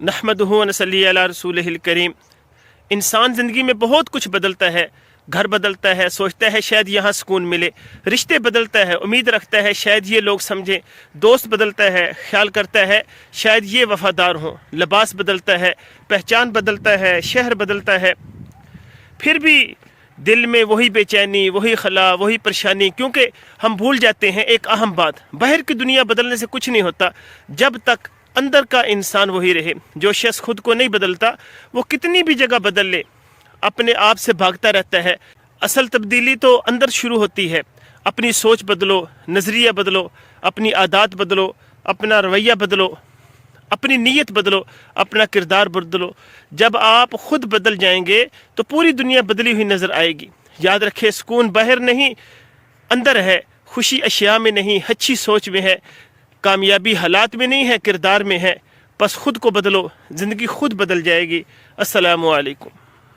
नहमदुहु व नसल्ली अला रसूलिहिल करीम। इंसान ज़िंदगी में बहुत कुछ बदलता है। घर बदलता है, सोचता है शायद यहाँ सुकून मिले। रिश्ते बदलता है, उम्मीद रखता है शायद ये लोग समझें। दोस्त बदलता है, ख्याल करता है शायद ये वफादार हों। लिबास बदलता है, पहचान बदलता है, शहर बदलता है। फिर भी दिल में वही बेचैनी, वही खला, वही परेशानी, क्योंकि हम भूल जाते हैं एक अहम बात, बाहर की दुनिया बदलने से कुछ नहीं होता जब तक अंदर का इंसान वही रहे। जो शख्स खुद को नहीं बदलता वो कितनी भी जगह बदल ले, अपने आप से भागता रहता है। असल तब्दीली तो अंदर शुरू होती है। अपनी सोच बदलो, नज़रिया बदलो, अपनी आदत बदलो, अपना रवैया बदलो, अपनी नीयत बदलो, अपना किरदार बदलो। जब आप खुद बदल जाएंगे तो पूरी दुनिया बदली हुई नज़र आएगी। याद रखें, सुकून बाहर नहीं अंदर है, खुशी अशिया में नहीं अच्छी सोच में है, कामयाबी हालात में नहीं है किरदार में है। बस खुद को बदलो, ज़िंदगी खुद बदल जाएगी। अस्सलामु अलैकुम।